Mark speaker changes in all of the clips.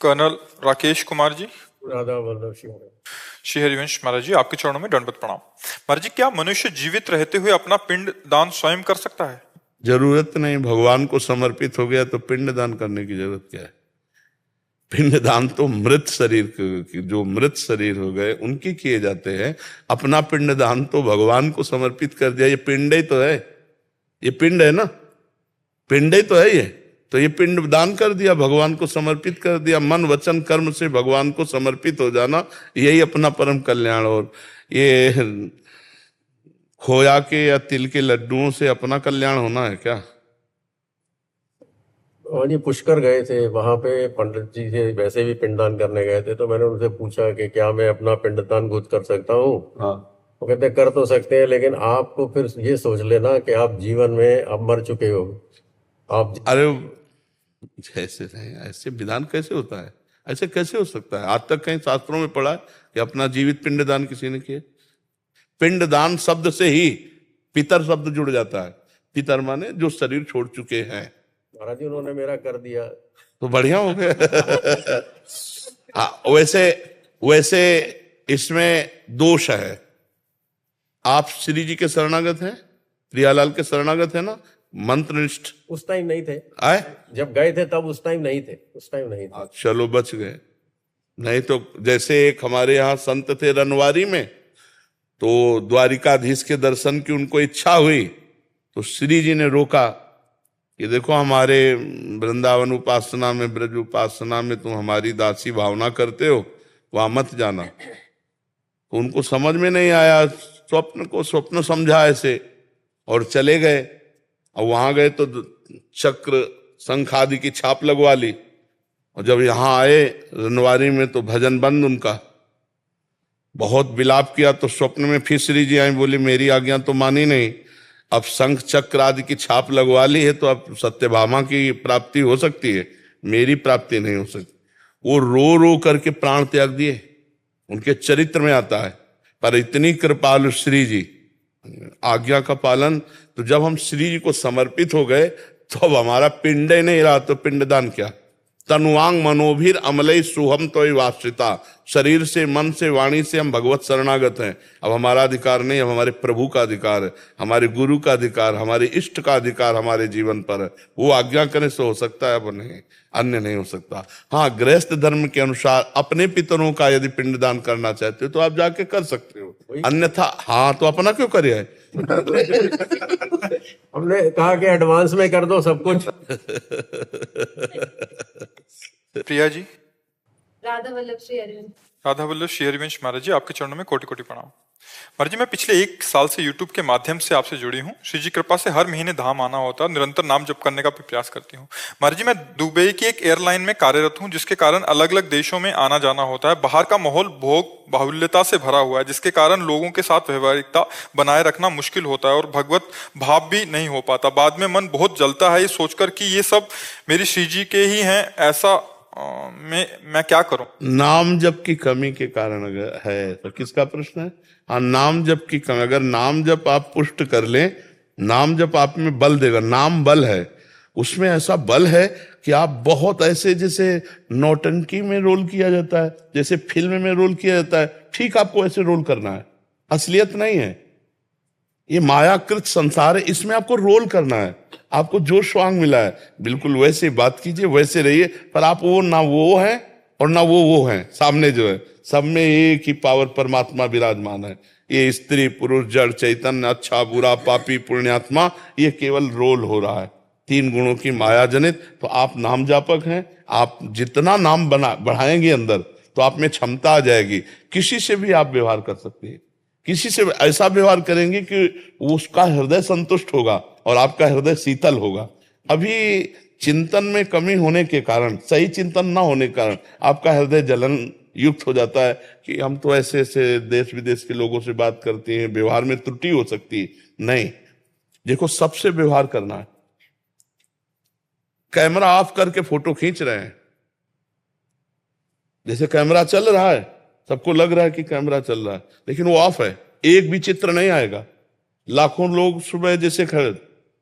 Speaker 1: Colonel Rakesh Kumar ji,
Speaker 2: Radha Vallabh Singh.
Speaker 1: Shri Harivansh महाराज जी, आपके चरणों में दंडवत प्रणाम। महाराज जी, क्या मनुष्य जीवित रहते हुए अपना पिंड दान स्वयं कर सकता है?
Speaker 3: जरूरत नहीं, भगवान को समर्पित हो गया तो पिंड दान करने की जरूरत क्या है। पिंड दान तो मृत शरीर जो मृत शरीर हो गए उनके किए जाते हैं। अपना पिंड दान तो भगवान को समर्पित कर दिया। ये पिंड ही तो है, ये पिंड है ना, पिंड ही तो है ये। तो ये पिंड दान कर दिया, भगवान को समर्पित कर दिया। मन वचन कर्म से भगवान को समर्पित हो जाना, यही अपना परम कल्याण। और ये खोया के या तिल के लड्डुओं से अपना कल्याण होना है क्या?
Speaker 2: और ये पुष्कर गए थे, वहां पे पंडित जी से वैसे भी पिंडदान करने गए थे, तो मैंने उनसे पूछा कि क्या मैं अपना पिंडदान खुद कर सकता हूँ।
Speaker 3: हाँ,
Speaker 2: वो कहते कर तो सकते हैं, लेकिन आपको फिर ये सोच लेना कि आप जीवन में अब मर चुके हो। आप
Speaker 3: अरे ऐसे नहीं, ऐसे विधान कैसे होता है? ऐसे कैसे हो सकता है? आज तक कहीं शास्त्रों में पढ़ा है कि अपना जीवित पिंड दान किसी ने किया? पिंड दान शब्द से ही पितर शब्द जुड़ जाता है। पितर माने जो शरीर छोड़ चुके हैं।
Speaker 2: महाराज जी उन्होंने मेरा कर दिया।
Speaker 3: तो बढ़िया हो गया। हाँ, वैसे वैसे इसमें दोष है। आप श्री जी के शरणागत हैं, प्रियालाल के शरणागत है ना, मंत्रनिष्ठ।
Speaker 2: उस टाइम नहीं थे,
Speaker 3: आए
Speaker 2: जब गए थे तब उस टाइम नहीं थे, उस टाइम नहीं थे।
Speaker 3: चलो बच गए। नहीं तो जैसे एक हमारे यहाँ संत थे रनवारी में, तो द्वारिकाधीश के दर्शन की उनको इच्छा हुई, तो श्री जी ने रोका कि देखो हमारे वृंदावन उपासना में, ब्रज उपासना में तुम हमारी दासी भावना करते हो, वहां मत जाना। तो उनको समझ में नहीं आया, स्वप्न को स्वप्न समझा ऐसे, और चले गए। और वहां गए तो चक्र शंख आदि की छाप लगवा ली। और जब यहाँ आए रनवारी में तो भजन बंद उनका। बहुत विलाप किया तो स्वप्न में फिर श्री जी आई, बोली मेरी आज्ञा तो मानी नहीं, अब शंख चक्र आदि की छाप लगवा ली है तो अब सत्यभामा की प्राप्ति हो सकती है, मेरी प्राप्ति नहीं हो सकती। वो रो रो करके प्राण त्याग दिए, उनके चरित्र में आता है। पर इतनी कृपालु श्री जी, आज्ञा का पालन। तो जब हम श्री जी को समर्पित हो गए तो अब हमारा पिंड ही नहीं रहा, तो पिंडदान क्या? तनुवांग मनोभीर अमलई सुहम तो वाश्रिता। शरीर से, मन से, वाणी से हम भगवत शरणागत हैं। अब हमारा अधिकार नहीं, अब हमारे प्रभु का अधिकार है, हमारे गुरु का अधिकार, हमारे इष्ट का अधिकार हमारे जीवन पर है। वो आज्ञा करने से हो सकता है, अब नहीं, अन्य नहीं हो सकता। हाँ, गृहस्थ धर्म के अनुसार अपने पितरों का यदि पिंडदान करना चाहते हो तो आप जाके कर सकते हो, अन्यथा हाँ तो अपना क्यों करिए?
Speaker 2: हमने कहा कि एडवांस में कर दो सब कुछ।
Speaker 1: प्रिया जी,
Speaker 4: राधा वल्लभ श्री हरिवंश।
Speaker 1: राधा वल्लभ श्री हरिवंश महाराज जी, आपके चरणों में कोटि कोटि प्रणाम। महाराज जी, मैं पिछले 1 साल से YouTube के माध्यम से आपसे जुड़ी हूँ। श्री जी कृपा से हर महीने धाम आना होता है, निरंतर नाम जप करने का भी प्रयास करती हूँ। महाराज जी, मैं दुबई की एक एयरलाइन में कार्यरत हूँ, जिसके कारण अलग अलग देशों में आना जाना होता है। बाहर का माहौल भोग बाहुल्यता से भरा हुआ है, जिसके कारण लोगों के साथ व्यवहारिकता बनाए रखना मुश्किल होता है और भगवत भाव भी नहीं हो पाता। बाद में मन बहुत जलता है ये सोचकर कि ये सब मेरी श्री जी के ही हैं। ऐसा मैं क्या करूं?
Speaker 3: नाम जप की कमी के कारण अगर है तो किसका प्रश्न है? हाँ, नाम जप की कमी। अगर नाम जप आप पुष्ट कर लें, नाम जप आप में बल देगा। नाम बल है, उसमें ऐसा बल है कि आप बहुत ऐसे, जैसे नौटंकी में रोल किया जाता है, जैसे फिल्म में रोल किया जाता है, ठीक आपको ऐसे रोल करना है। असलियत नहीं है, ये मायाकृत संसार है, इसमें आपको रोल करना है। आपको जो स्वांग मिला है बिल्कुल वैसे बात कीजिए, वैसे रहिए। पर आप वो ना वो हैं और ना वो हैं। सामने जो है सब में एक ही पावर परमात्मा विराजमान है। ये स्त्री पुरुष जड़ चैतन्य, अच्छा बुरा, पापी पुण्यात्मा, ये केवल रोल हो रहा है, 3 गुणों की माया जनित। तो आप नाम जापक हैं, आप जितना नाम बढ़ाएंगे अंदर तो आप में क्षमता आ जाएगी। किसी से भी आप व्यवहार कर सकते हैं, किसी से ऐसा व्यवहार करेंगे कि उसका हृदय संतुष्ट होगा और आपका हृदय शीतल होगा। अभी चिंतन में कमी होने के कारण, सही चिंतन ना होने के कारण आपका हृदय जलन युक्त हो जाता है कि हम तो ऐसे ऐसे देश विदेश के लोगों से बात करते हैं, व्यवहार में त्रुटि हो सकती है। नहीं, देखो सबसे व्यवहार करना है। कैमरा ऑफ करके फोटो खींच रहे हैं, जैसे कैमरा चल रहा है, सबको लग रहा है कि कैमरा चल रहा है, लेकिन वो ऑफ है, एक भी चित्र नहीं आएगा। लाखों लोग सुबह जैसे खड़े,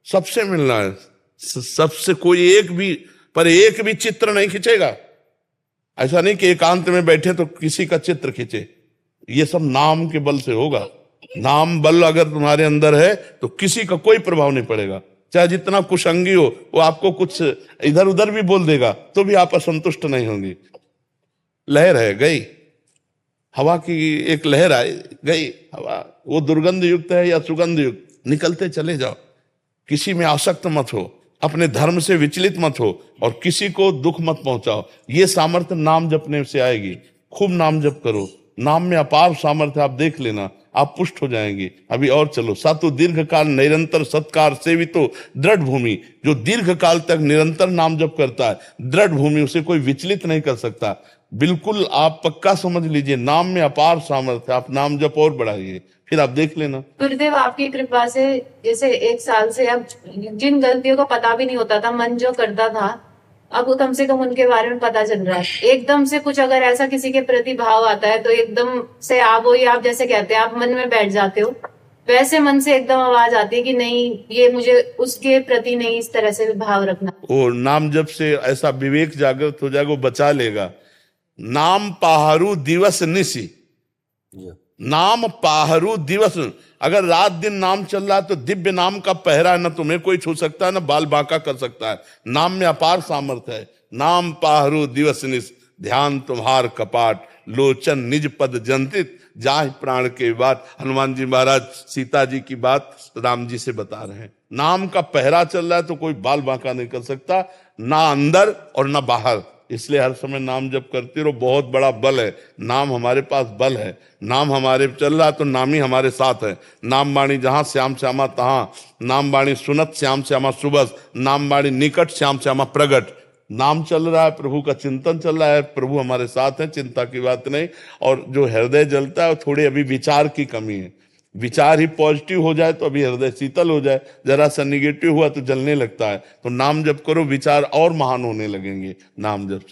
Speaker 3: सबसे मिलना है, सबसे कोई एक भी चित्र नहीं खींचेगा। ऐसा नहीं कि एकांत में बैठे तो किसी का चित्र खींचे, ये सब नाम के बल से होगा। नाम बल अगर तुम्हारे अंदर है तो किसी का कोई प्रभाव नहीं पड़ेगा, चाहे जितना कुसंगी हो वो आपको कुछ इधर उधर भी बोल देगा तो भी आप असंतुष्ट नहीं होंगे। लहर है गई, हवा की एक लहर आई गई, हवा वो दुर्गंध युक्त है या सुगंध युक्त, निकलते चले जाओ। किसी में आसक्त मत हो, अपने धर्म से विचलित मत हो और किसी को दुख मत पहुंचाओ। ये सामर्थ्य नाम जपने से आएगी। खूब नाम जप करो, नाम में अपार सामर्थ्य, आप देख लेना, आप पुष्ट हो जाएंगे। अभी और चलो। सातु दीर्घ काल निरंतर सत्कार सेवितो दृढ़ भूमि, जो दीर्घ काल तक निरंतर नाम जप करता है, दृढ़ भूमि, उसे कोई विचलित नहीं कर सकता। बिल्कुल आप पक्का समझ लीजिए, नाम में अपार सामर्थ्य, आप नाम जप और बढ़ाइए, फिर आप देख लेना।
Speaker 4: गुरुदेव आपकी कृपा से जैसे 1 साल से अब जिन गलतियों का पता भी नहीं होता था, मन जो करता था, अब वो कम से कम उनके बारे में पता चल रहा है। एकदम से कुछ अगर ऐसा किसी के प्रति भाव आता है तो एकदम से आप वो, आप जैसे कहते हैं आप मन में बैठ जाते हो, वैसे मन से एकदम आवाज आती है कि नहीं, ये मुझे उसके प्रति नहीं इस तरह से भाव रखना।
Speaker 3: वो नाम जप से ऐसा विवेक जागृत हो जाएगा, वो बचा लेगा। नाम पाहरू दिवस निसी, नाम पाहरू दिवस, अगर रात दिन नाम चल रहा है तो दिव्य नाम का पहरा न तुम्हें कोई छू सकता है, न बाल बांका कर सकता है। नाम में अपार सामर्थ्य है। नाम पाहरू दिवस निस, ध्यान तुम्हार कपाट, लोचन निज पद जंतित, जाहि प्राण के बात। हनुमान जी महाराज सीता जी की बात राम जी से बता रहे हैं। नाम का पहरा चल रहा है तो कोई बाल बांका नहीं कर सकता, ना अंदर और ना बाहर। इसलिए हर समय नाम जप करते रहो, बहुत बड़ा बल है। नाम हमारे पास बल है, नाम हमारे चल रहा है तो नाम ही हमारे साथ है। नाम बाणी जहां श्याम श्यामा तहां, नाम बाणी सुनत श्याम श्यामा सुबस, नाम बाणी निकट श्याम श्यामा प्रगट। नाम चल रहा है, प्रभु का चिंतन चल रहा है, प्रभु हमारे साथ है, चिंता की बात नहीं। और जो हृदय जलता है थोड़ी अभी विचार की कमी है। विचार ही पॉजिटिव हो जाए तो अभी हृदय शीतल हो जाए, जरा सा निगेटिव हुआ तो जलने लगता है। तो नाम जप करो, विचार और महान होने लगेंगे नाम जप से।